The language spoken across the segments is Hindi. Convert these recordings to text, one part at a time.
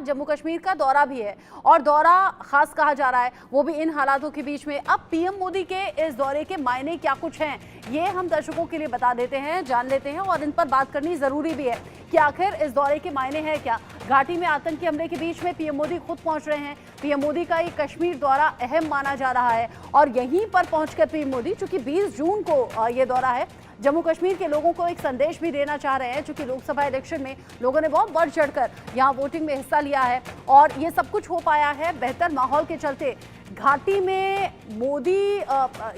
जम्मू कश्मीर का दौरा भी है और दौरा खास कहा जा रहा है, वो भी इन हालातों के बीच में। अब पीएम मोदी के इस दौरे के मायने क्या कुछ हैं, ये हम दर्शकों के लिए बता देते हैं, जान लेते हैं और इन पर बात करनी जरूरी भी है कि आखिर इस दौरे के मायने हैं क्या। घाटी में आतंकी हमले के बीच में पीएम मोदी खुद पहुंच रहे हैं। पीएम मोदी का ये कश्मीर दौरा अहम माना जा रहा है और यहीं पर पहुंचकर पीएम मोदी, चूंकि 20 जून को ये दौरा है, जम्मू कश्मीर के लोगों को एक संदेश भी देना चाह रहे हैं, क्योंकि लोकसभा इलेक्शन में लोगों ने बहुत बढ़ चढ़कर यहां वोटिंग में हिस्सा लिया है और ये सब कुछ हो पाया है बेहतर माहौल के चलते। घाटी में मोदी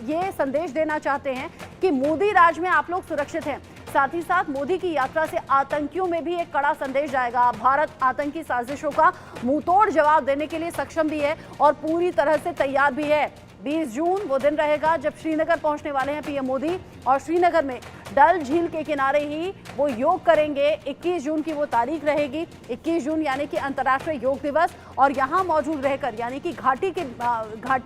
ये संदेश देना चाहते हैं कि मोदी राज में आप लोग सुरक्षित हैं। साथ ही साथ मोदी की यात्रा से आतंकियों में भी एक कड़ा संदेश जाएगा। भारत आतंकी साजिशों का मुंहतोड़ जवाब देने के लिए सक्षम भी है और पूरी तरह से तैयार भी है। 20 जून वो दिन रहेगा जब श्रीनगर पहुंचने वाले हैं पीएम मोदी और श्रीनगर में डल झील के किनारे ही वो योग करेंगे। 21 जून की वो तारीख रहेगी, 21 जून यानी कि अंतर्राष्ट्रीय योग दिवस, और यहाँ मौजूद रहकर यानी कि घाटी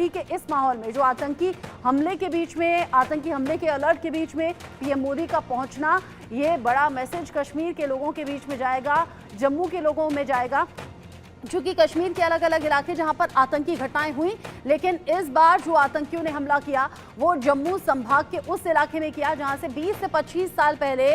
के इस माहौल में जो आतंकी हमले के बीच में, आतंकी हमले के अलर्ट के बीच में पीएम मोदी का पहुंचना, ये बड़ा मैसेज कश्मीर के लोगों के बीच में जाएगा, जम्मू के लोगों में जाएगा। चूंकि कश्मीर के अलग अलग इलाके जहां पर आतंकी घटनाएं हुई, लेकिन इस बार जो आतंकियों ने हमला किया वो जम्मू संभाग के उस इलाके में किया जहां से 20 से 25 साल पहले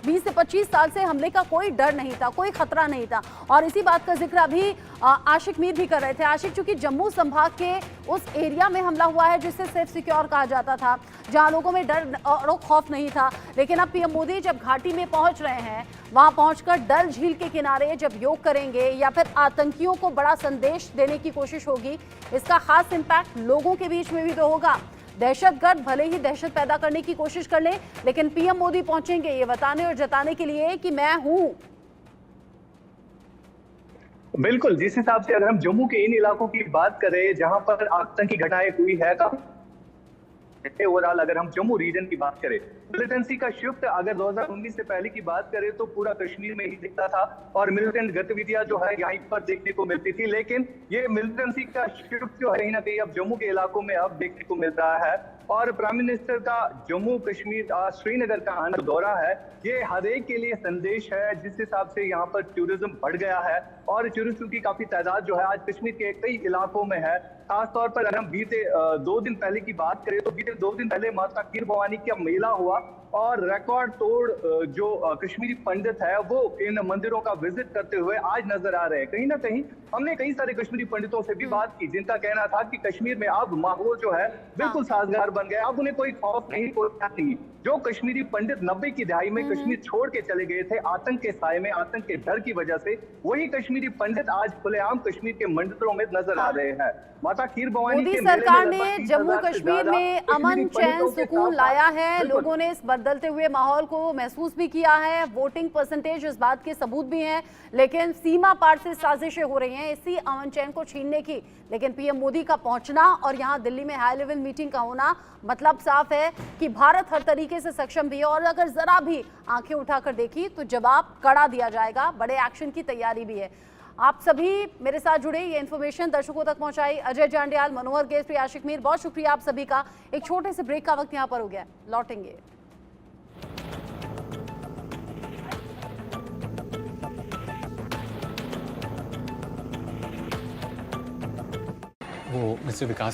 20 से 25 साल से हमले का कोई डर नहीं था, कोई खतरा नहीं था। और इसी बात का जिक्र अभी आशिक मीर भी कर रहे थे। आशिक, चूंकि जम्मू संभाग के उस एरिया में हमला हुआ है जिसे सेफ सिक्योर कहा जाता था, जहां लोगों में डर और खौफ नहीं था, लेकिन अब पीएम मोदी जब घाटी में पहुंच रहे हैं, वहां पहुंचकर डल झील के किनारे जब योग करेंगे या फिर आतंकियों को बड़ा संदेश देने की कोशिश होगी, इसका खास इम्पैक्ट लोगों के बीच में भी तो होगा। दहशतगर्द भले ही दहशत पैदा करने की कोशिश कर लें, लेकिन पीएम मोदी पहुंचेंगे ये बताने और जताने के लिए कि मैं हूं। बिल्कुल, जिस हिसाब से अगर हम जम्मू के इन इलाकों की बात करें जहां पर आतंकी घटनाएं हुई है, ओवरऑल अगर हम जम्मू रीजन की बात करें, मिलिटेंसी का शिफ्ट अगर 2019 से पहले की बात करें तो पूरा कश्मीर में ही दिखता था और मिलिटेंट गतिविधियां जो है यहीं पर देखने को मिलती थी। लेकिन ये मिलिटेंसी का शिफ्ट जो है कहीं ना कहीं अब जम्मू के इलाकों में अब देखने को मिल रहा है। और प्राइम मिनिस्टर का जम्मू कश्मीर श्रीनगर का आना दौरा है, ये हर एक के लिए संदेश है। जिस हिसाब से यहाँ पर टूरिज्म बढ़ गया है और टूरिस्टों की काफी तादाद जो है आज कश्मीर के कई इलाकों में है। खासतौर पर अगर हम बीते 2 दिन पहले की बात करें तो बीते 2 दिन पहले माता खीर भवानी का मेला हुआ और रिकॉर्ड तोड़ जो कश्मीरी पंडित है वो इन मंदिरों का विजिट करते हुए आज नजर आ रहे हैं। कहीं ना कहीं हमने कई सारे कश्मीरी पंडितों से भी बात की जिनका कहना था कि कश्मीर में अब माहौल जो है बिल्कुल साजगार बन गया, अब उन्हें कोई खौफ नहीं, कोई नहीं। जो कश्मीरी पंडित 90 की दहाई में कश्मीर छोड़ के चले गए थे आतंक के साए में, आतंक के डर की वजह से, वही कश्मीरी पंडित आज खुलेआम कश्मीर के मंदिरों में नजर आ रहे हैं। माता खीर भवानी मोदी सरकार ने जम्मू कश्मीर में अमन, चैन, सुकून लाया है। लोगों ने इस बदलते हुए माहौल को महसूस भी किया है। वोटिंग परसेंटेज इस बात के सबूत भी हैं, लेकिन सीमा पार से साजिशें हो रही हैं इसी अमन चैन को छीनने की। लेकिन पीएम मोदी का पहुंचना और यहां दिल्ली में हाई लेवल मीटिंग का होना मतलब साफ है कि भारत हर तरीके से सक्षम भी है और अगर जरा भी आंखें उठाकर देखी तो जवाब कड़ा दिया जाएगा। बड़े एक्शन की तैयारी भी है। आप सभी मेरे साथ जुड़े, ये इन्फॉर्मेशन दर्शकों तक पहुंचाई अजय जांडियाल, मनोहर गेस्ट्री, आशिक मीर, बहुत शुक्रिया आप सभी का। एक छोटे से ब्रेक का वक्त यहां पर हो गया, लौटेंगे। वो मिस्टर विकास